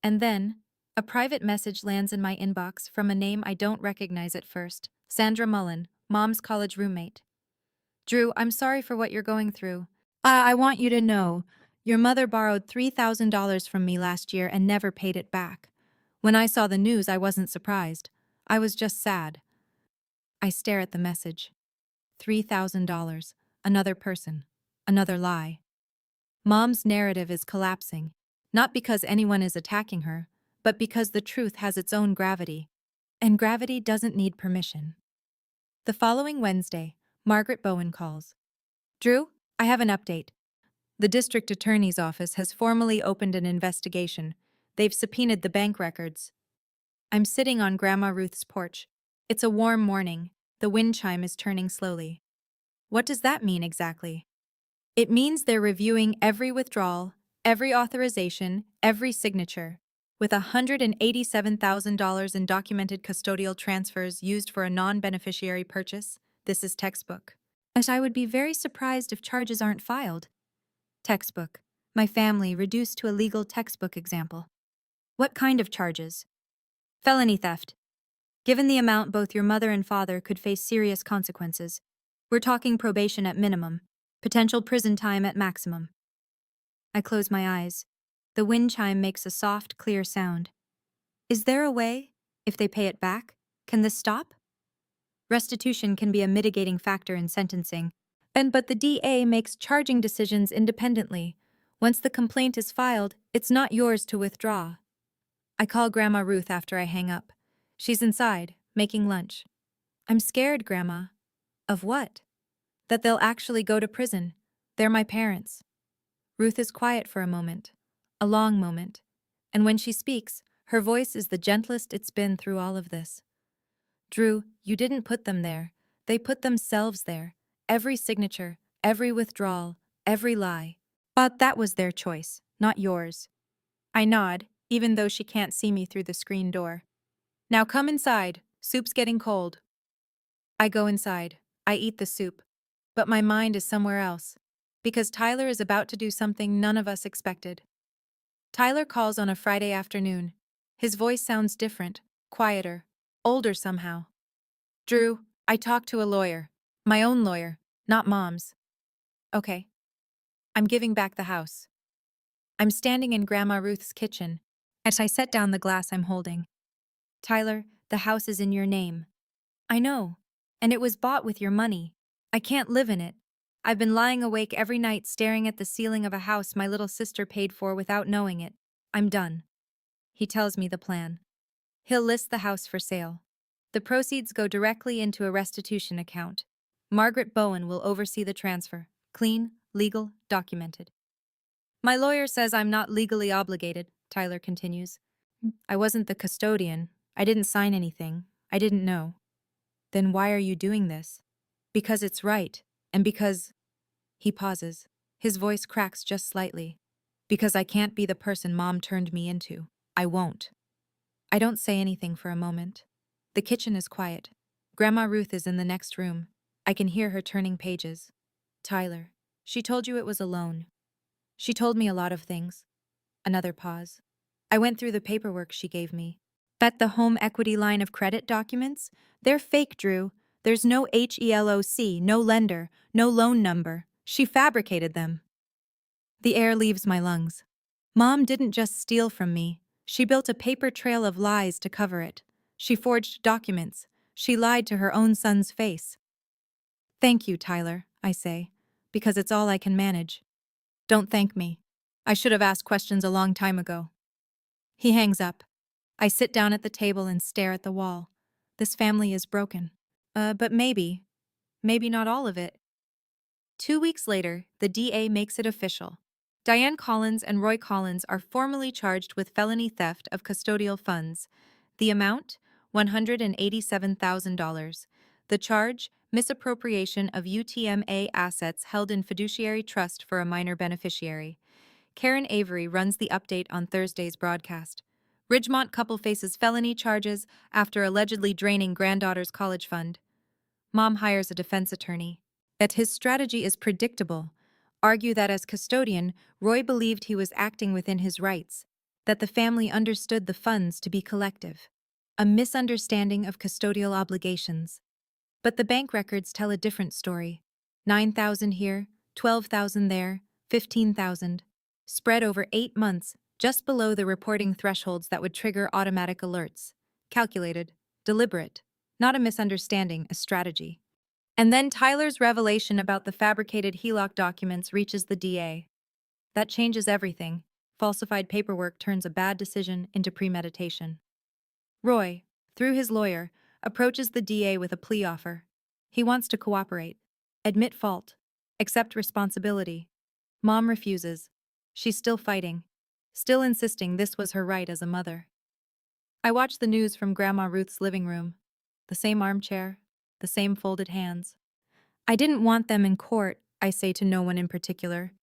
And then, a private message lands in my inbox from a name I don't recognize at first. Sandra Mullen, Mom's college roommate. Drew, I'm sorry for what you're going through. I want you to know, your mother borrowed $3,000 from me last year and never paid it back. When I saw the news, I wasn't surprised. I was just sad. I stare at the message. $3,000. Another person. Another lie. Mom's narrative is collapsing, not because anyone is attacking her, but because the truth has its own gravity. And gravity doesn't need permission. The following Wednesday, Margaret Bowen calls. Drew, I have an update. The district attorney's office has formally opened an investigation. They've subpoenaed the bank records. I'm sitting on Grandma Ruth's porch. It's a warm morning. The wind chime is turning slowly. What does that mean exactly? It means they're reviewing every withdrawal, every authorization, every signature. With $187,000 in documented custodial transfers used for a non-beneficiary purchase, this is textbook. And I would be very surprised if charges aren't filed. Textbook. My family reduced to a legal textbook example. What kind of charges? Felony theft. Given the amount, both your mother and father could face serious consequences. We're talking probation at minimum, potential prison time at maximum. I close my eyes. The wind chime makes a soft, clear sound. Is there a way? If they pay it back, can this stop? Restitution can be a mitigating factor in sentencing, but the DA makes charging decisions independently. Once the complaint is filed, it's not yours to withdraw. I call Grandma Ruth after I hang up. She's inside, making lunch. I'm scared, Grandma. Of what? That they'll actually go to prison. They're my parents. Ruth is quiet for a moment. A long moment. And when she speaks, her voice is the gentlest it's been through all of this. Drew, you didn't put them there. They put themselves there. Every signature, every withdrawal, every lie. But that was their choice, not yours. I nod, even though she can't see me through the screen door. Now come inside. Soup's getting cold. I go inside. I eat the soup. But my mind is somewhere else. Because Tyler is about to do something none of us expected. Tyler calls on a Friday afternoon. His voice sounds different, quieter, older somehow. Drew, I talked to a lawyer. My own lawyer, not Mom's. Okay. I'm giving back the house. I'm standing in Grandma Ruth's kitchen as I set down the glass I'm holding. Tyler, the house is in your name. I know. And it was bought with your money. I can't live in it. I've been lying awake every night staring at the ceiling of a house my little sister paid for without knowing it. I'm done. He tells me the plan. He'll list the house for sale. The proceeds go directly into a restitution account. Margaret Bowen will oversee the transfer. Clean, legal, documented. My lawyer says I'm not legally obligated, Tyler continues. I wasn't the custodian. I didn't sign anything. I didn't know. Then why are you doing this? Because it's right, and because... He pauses. His voice cracks just slightly. Because I can't be the person Mom turned me into. I won't. I don't say anything for a moment. The kitchen is quiet. Grandma Ruth is in the next room. I can hear her turning pages. Tyler, she told you it was a loan. She told me a lot of things. Another pause. I went through the paperwork she gave me. Bet the home equity line of credit documents? They're fake, Drew. There's no HELOC, no lender, no loan number. She fabricated them. The air leaves my lungs. Mom didn't just steal from me. She built a paper trail of lies to cover it. She forged documents. She lied to her own son's face. Thank you, Tyler, I say, because it's all I can manage. Don't thank me. I should have asked questions a long time ago. He hangs up. I sit down at the table and stare at the wall. This family is broken. But maybe not all of it. 2 weeks later, the DA makes it official. Diane Collins and Roy Collins are formally charged with felony theft of custodial funds. The amount? $187,000. The charge? Misappropriation of UTMA assets held in fiduciary trust for a minor beneficiary. Karen Avery runs the update on Thursday's broadcast. Ridgemont couple faces felony charges after allegedly draining granddaughter's college fund. Mom hires a defense attorney. That his strategy is predictable. Argue that as custodian, Roy believed he was acting within his rights, that the family understood the funds to be collective. A misunderstanding of custodial obligations. But the bank records tell a different story. 9,000 here, 12,000 there, 15,000. Spread over 8 months, just below the reporting thresholds that would trigger automatic alerts. Calculated, deliberate, not a misunderstanding, a strategy. And then Tyler's revelation about the fabricated HELOC documents reaches the DA. That changes everything. Falsified paperwork turns a bad decision into premeditation. Roy, through his lawyer, approaches the DA with a plea offer. He wants to cooperate, admit fault, accept responsibility. Mom refuses. She's still fighting, still insisting this was her right as a mother. I watch the news from Grandma Ruth's living room. The same armchair, the same folded hands. I didn't want them in court, I say to no one in particular.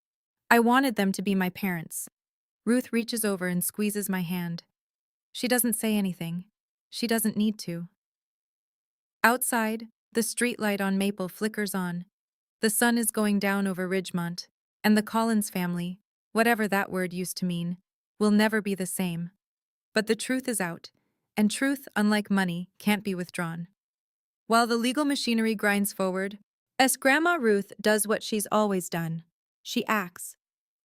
I wanted them to be my parents. Ruth reaches over and squeezes my hand. She doesn't say anything. She doesn't need to. Outside, the streetlight on Maple flickers on. The sun is going down over Ridgemont, and the Collins family, whatever that word used to mean, will never be the same. But the truth is out, and truth, unlike money, can't be withdrawn. While the legal machinery grinds forward, Grandma Ruth does what she's always done. She acts.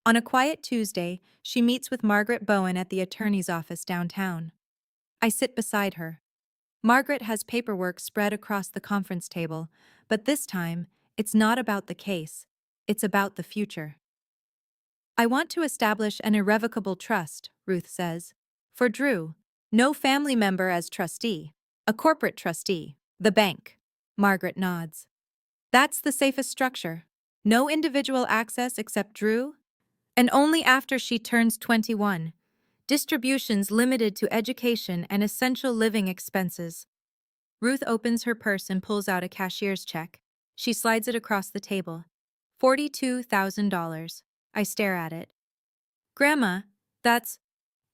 On a quiet Tuesday, she meets with Margaret Bowen at the attorney's office downtown. I sit beside her. Margaret has paperwork spread across the conference table, but this time, it's not about the case. It's about the future. I want to establish an irrevocable trust, Ruth says. For Drew, no family member as trustee, a corporate trustee, the bank. Margaret nods. That's the safest structure. No individual access except Drew, and only after she turns 21. Distributions limited to education and essential living expenses. Ruth opens her purse and pulls out a cashier's check. She slides it across the table. $42,000. I stare at it. Grandma, that's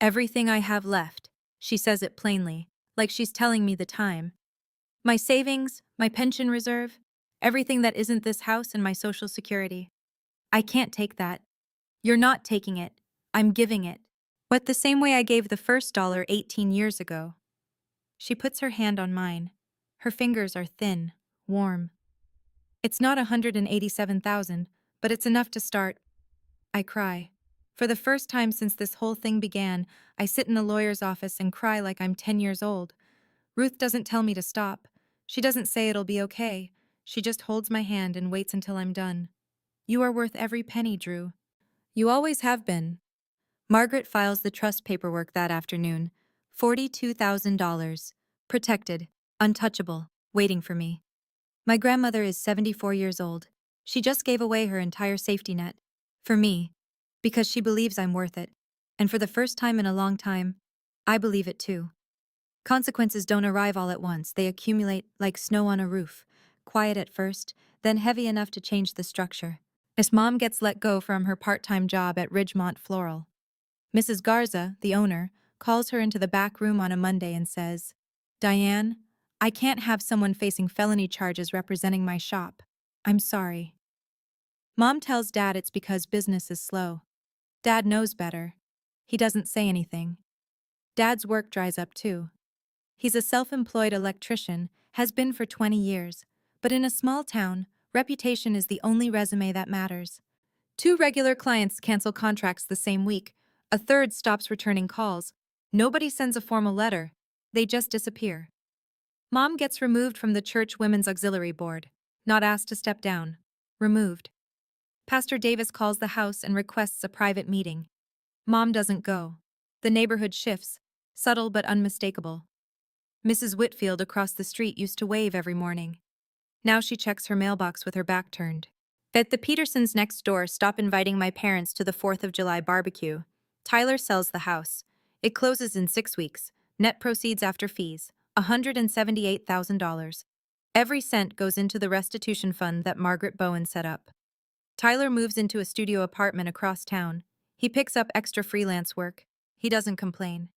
everything I have left. She says it plainly, like she's telling me the time. My savings, my pension reserve, everything that isn't this house and my Social Security. I can't take that. You're not taking it. I'm giving it. But the same way I gave the first dollar 18 years ago. She puts her hand on mine. Her fingers are thin, warm. It's not 187,000, but it's enough to start. I cry. For the first time since this whole thing began, I sit in the lawyer's office and cry like I'm 10 years old. Ruth doesn't tell me to stop. She doesn't say it'll be okay. She just holds my hand and waits until I'm done. You are worth every penny, Drew. You always have been. Margaret files the trust paperwork that afternoon. $42,000. Protected, untouchable, waiting for me. My grandmother is 74 years old. She just gave away her entire safety net. For me. Because she believes I'm worth it. And for the first time in a long time, I believe it too. Consequences don't arrive all at once. They accumulate like snow on a roof. Quiet at first, then heavy enough to change the structure. As Mom gets let go from her part-time job at Ridgemont Floral. Mrs. Garza, the owner, calls her into the back room on a Monday and says, "Diane, I can't have someone facing felony charges representing my shop. I'm sorry. Mom tells Dad it's because business is slow. Dad knows better. He doesn't say anything. Dad's work dries up too. He's a self-employed electrician, has been for 20 years, but in a small town, reputation is the only resume that matters. Two regular clients cancel contracts the same week. A third stops returning calls. Nobody sends a formal letter. They just disappear. Mom gets removed from the church women's auxiliary board. Not asked to step down. Removed. Pastor Davis calls the house and requests a private meeting. Mom doesn't go. The neighborhood shifts, subtle but unmistakable. Mrs. Whitfield across the street used to wave every morning. Now she checks her mailbox with her back turned. At the Petersons next door stop inviting my parents to the 4th of July barbecue. Tyler sells the house. It closes in 6 weeks. Net proceeds after fees, $178,000. Every cent goes into the restitution fund that Margaret Bowen set up. Tyler moves into a studio apartment across town. He picks up extra freelance work. He doesn't complain.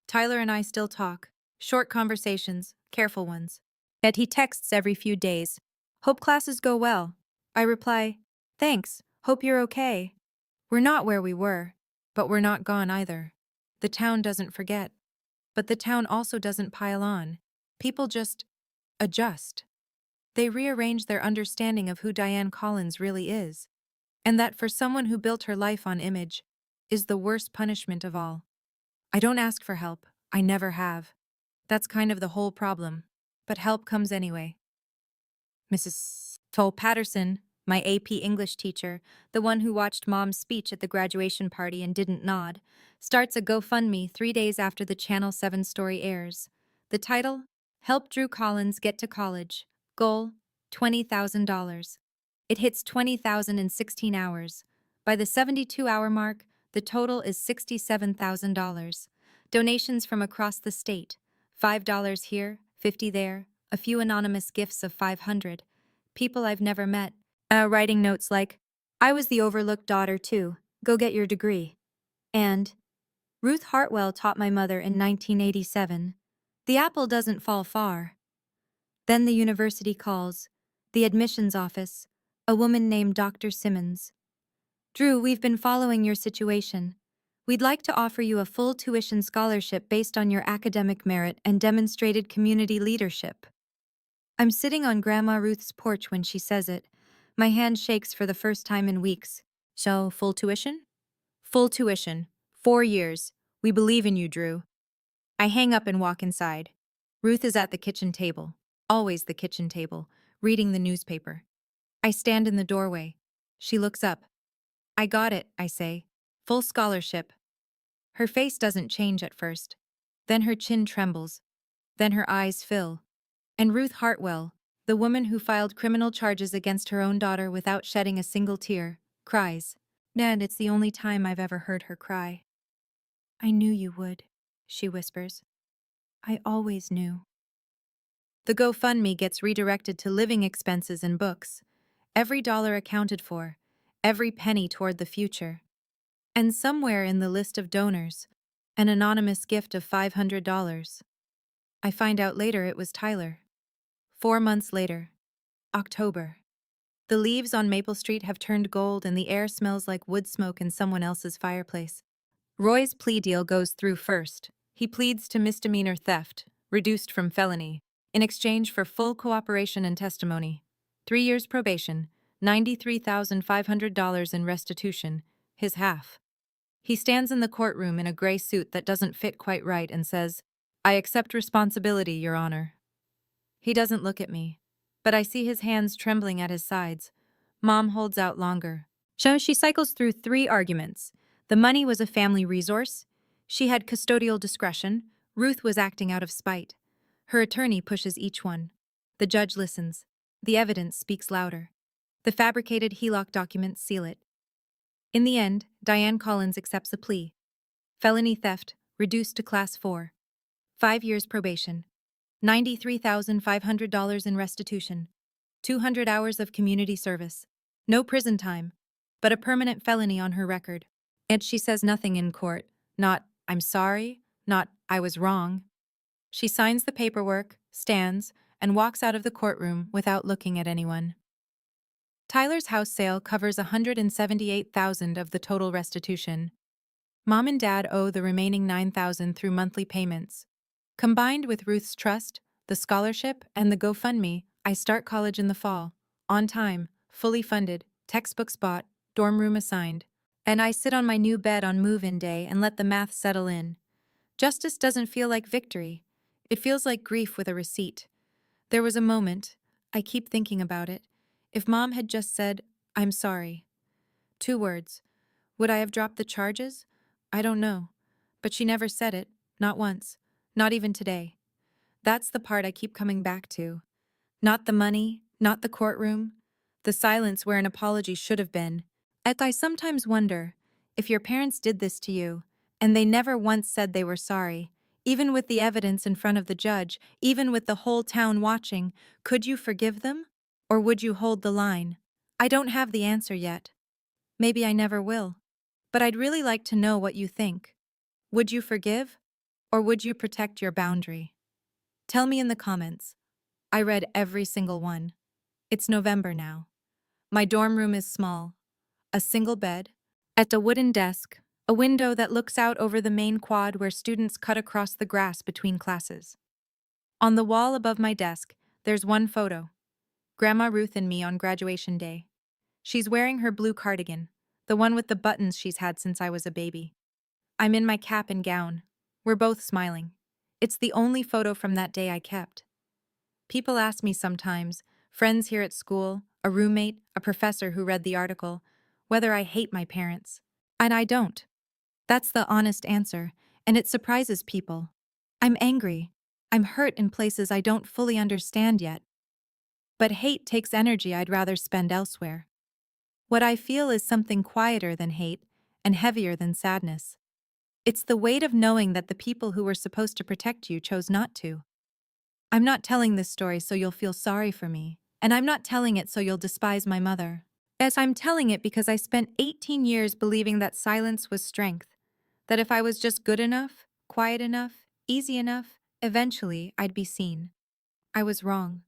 Tyler and I still talk. Short conversations, careful ones. Yet he texts every few days. Hope classes go well. I reply, thanks, hope you're okay. We're not where we were, but we're not gone either. The town doesn't forget. But the town also doesn't pile on. People just adjust. They rearrange their understanding of who Diane Collins really is. And that for someone who built her life on image, is the worst punishment of all. I don't ask for help. I never have. That's kind of the whole problem. But help comes anyway. Mrs. Toll Patterson, my AP English teacher, the one who watched Mom's speech at the graduation party and didn't nod, starts a GoFundMe 3 days after the Channel 7 story airs. The title? Help Drew Collins Get to College. Goal? $20,000. It hits 20,000 in 16 hours. By the 72-hour mark, the total is $67,000. Donations from across the state. $5 here, $50 there, a few anonymous gifts of $500. People I've never met. Writing notes like, I was the overlooked daughter too. Go get your degree. And, Ruth Hartwell taught my mother in 1987. The apple doesn't fall far. Then the university calls. The admissions office. A woman named Dr. Simmons. Drew, we've been following your situation. We'd like to offer you a full tuition scholarship based on your academic merit and demonstrated community leadership. I'm sitting on Grandma Ruth's porch when she says it. My hand shakes for the first time in weeks. So, full tuition? Full tuition. 4 years. We believe in you, Drew. I hang up and walk inside. Ruth is at the kitchen table. Always the kitchen table, reading the newspaper. I stand in the doorway. She looks up. I got it, I say. Full scholarship. Her face doesn't change at first. Then her chin trembles. Then her eyes fill. And Ruth Hartwell, the woman who filed criminal charges against her own daughter without shedding a single tear, cries. And it's the only time I've ever heard her cry. I knew you would, she whispers. I always knew. The GoFundMe gets redirected to living expenses and books. Every dollar accounted for, every penny toward the future. And somewhere in the list of donors, an anonymous gift of $500. I find out later it was Tyler. 4 months later. October. The leaves on Maple Street have turned gold and the air smells like wood smoke in someone else's fireplace. Roy's plea deal goes through first. He pleads to misdemeanor theft, reduced from felony, in exchange for full cooperation and testimony. 3 years probation, $93,500 in restitution, his half. He stands in the courtroom in a gray suit that doesn't fit quite right and says, I accept responsibility, Your Honor. He doesn't look at me, but I see his hands trembling at his sides. Mom holds out longer. So she cycles through 3 arguments. The money was a family resource. She had custodial discretion. Ruth was acting out of spite. Her attorney pushes each one. The judge listens. The evidence speaks louder. The fabricated HELOC documents seal it. In the end, Diane Collins accepts a plea. Felony theft, reduced to Class 4. 5 years probation. $93,500 in restitution. 200 hours of community service. No prison time, but a permanent felony on her record. And she says nothing in court. Not, I'm sorry. Not, I was wrong. She signs the paperwork, stands, and walks out of the courtroom without looking at anyone. Tyler's house sale covers $178,000 of the total restitution. Mom and Dad owe the remaining $9,000 through monthly payments. Combined with Ruth's trust, the scholarship, and the GoFundMe, I start college in the fall. On time, fully funded, textbooks bought, dorm room assigned. And I sit on my new bed on move-in day and let the math settle in. Justice doesn't feel like victory. It feels like grief with a receipt. There was a moment, I keep thinking about it. If Mom had just said, "I'm sorry." 2 words. Would I have dropped the charges? I don't know. But she never said it, not once, not even today. That's the part I keep coming back to. Not the money, not the courtroom, the silence where an apology should have been. And I sometimes wonder, if your parents did this to you, and they never once said they were sorry, even with the evidence in front of the judge, even with the whole town watching, could you forgive them? Or would you hold the line? I don't have the answer yet. Maybe I never will. But I'd really like to know what you think. Would you forgive? Or would you protect your boundary? Tell me in the comments. I read every single one. It's November now. My dorm room is small. A single bed, at a wooden desk, a window that looks out over the main quad where students cut across the grass between classes. On the wall above my desk, there's one photo. Grandma Ruth and me on graduation day. She's wearing her blue cardigan, the one with the buttons she's had since I was a baby. I'm in my cap and gown. We're both smiling. It's the only photo from that day I kept. People ask me sometimes, friends here at school, a roommate, a professor who read the article, whether I hate my parents. And I don't. That's the honest answer, and it surprises people. I'm angry. I'm hurt in places I don't fully understand yet. But hate takes energy I'd rather spend elsewhere. What I feel is something quieter than hate and heavier than sadness. It's the weight of knowing that the people who were supposed to protect you chose not to. I'm not telling this story so you'll feel sorry for me, and I'm not telling it so you'll despise my mother. As I'm telling it because I spent 18 years believing that silence was strength, that if I was just good enough, quiet enough, easy enough, eventually I'd be seen. I was wrong.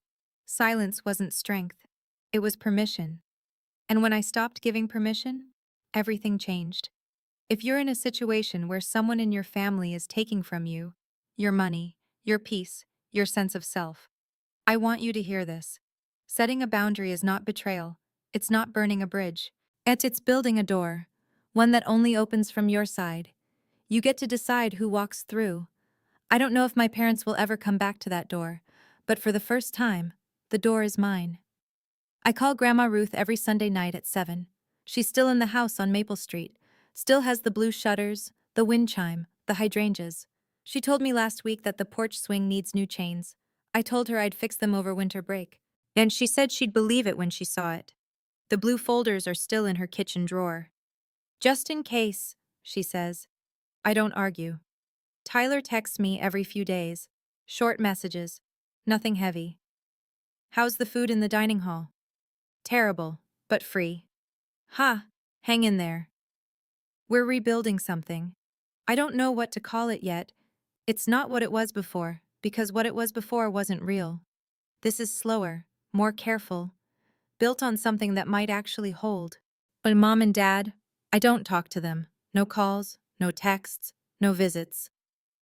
Silence wasn't strength. It was permission. And when I stopped giving permission, everything changed. If you're in a situation where someone in your family is taking from you, your money, your peace, your sense of self, I want you to hear this. Setting a boundary is not betrayal. It's not burning a bridge. It's building a door, one that only opens from your side. You get to decide who walks through. I don't know if my parents will ever come back to that door, but for the first time, the door is mine. I call Grandma Ruth every Sunday night at 7. She's still in the house on Maple Street, still has the blue shutters, the wind chime, the hydrangeas. She told me last week that the porch swing needs new chains. I told her I'd fix them over winter break. And she said she'd believe it when she saw it. The blue folders are still in her kitchen drawer. Just in case, she says. I don't argue. Tyler texts me every few days. Short messages. Nothing heavy. How's the food in the dining hall? Terrible, but free. Ha! Hang in there. We're rebuilding something. I don't know what to call it yet. It's not what it was before, because what it was before wasn't real. This is slower, more careful, built on something that might actually hold. But Mom and Dad, I don't talk to them. No calls, no texts, no visits.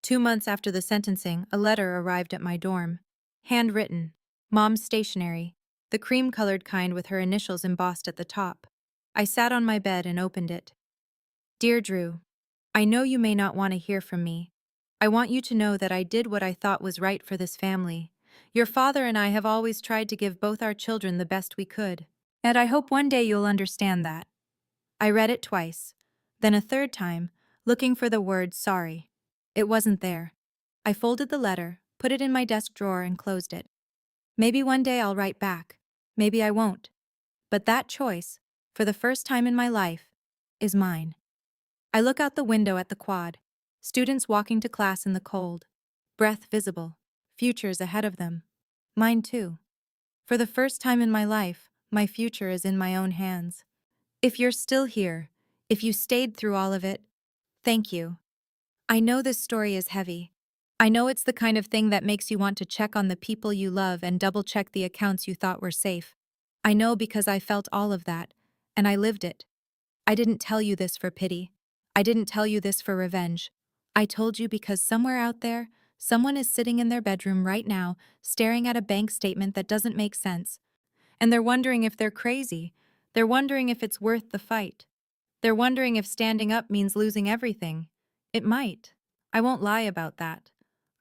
2 months after the sentencing, a letter arrived at my dorm. Handwritten. Mom's stationery. The cream-colored kind with her initials embossed at the top. I sat on my bed and opened it. Dear Drew, I know you may not want to hear from me. I want you to know that I did what I thought was right for this family. Your father and I have always tried to give both our children the best we could. And I hope one day you'll understand that. I read it twice, then a third time, looking for the word sorry. It wasn't there. I folded the letter, put it in my desk drawer, and closed it. Maybe one day I'll write back. Maybe I won't. But that choice, for the first time in my life, is mine. I look out the window at the quad. Students walking to class in the cold. Breath visible. Futures ahead of them. Mine too. For the first time in my life, my future is in my own hands. If you're still here, if you stayed through all of it, thank you. I know this story is heavy. I know it's the kind of thing that makes you want to check on the people you love and double check the accounts you thought were safe. I know because I felt all of that, and I lived it. I didn't tell you this for pity. I didn't tell you this for revenge. I told you because somewhere out there, someone is sitting in their bedroom right now, staring at a bank statement that doesn't make sense. And they're wondering if they're crazy. They're wondering if it's worth the fight. They're wondering if standing up means losing everything. It might. I won't lie about that.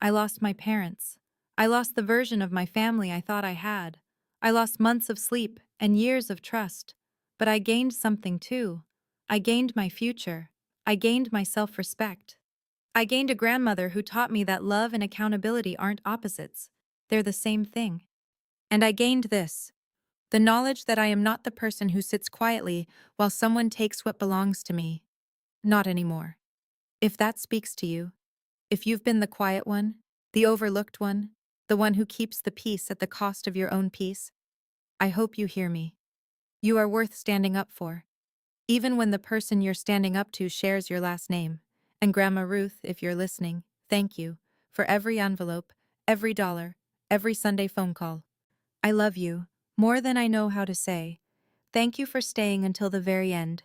I lost my parents. I lost the version of my family I thought I had. I lost months of sleep and years of trust. But I gained something too. I gained my future. I gained my self-respect. I gained a grandmother who taught me that love and accountability aren't opposites. They're the same thing. And I gained this. The knowledge that I am not the person who sits quietly while someone takes what belongs to me. Not anymore. If that speaks to you, if you've been the quiet one, the overlooked one, the one who keeps the peace at the cost of your own peace, I hope you hear me. You are worth standing up for. Even when the person you're standing up to shares your last name. And Grandma Ruth, if you're listening, thank you for every envelope, every dollar, every Sunday phone call. I love you, more than I know how to say. Thank you for staying until the very end.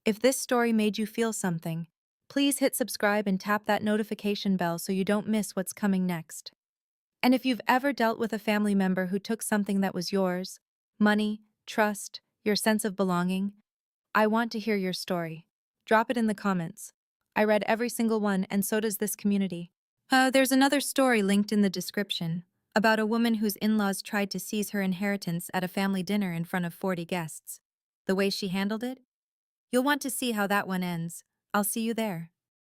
If this story made you feel something, please hit subscribe and tap that notification bell so you don't miss what's coming next. And if you've ever dealt with a family member who took something that was yours, money, trust, your sense of belonging, I want to hear your story. Drop it in the comments. I read every single one, and so does this community. There's another story linked in the description about a woman whose in-laws tried to seize her inheritance at a family dinner in front of 40 guests. The way she handled it? You'll want to see how that one ends. I'll see you there.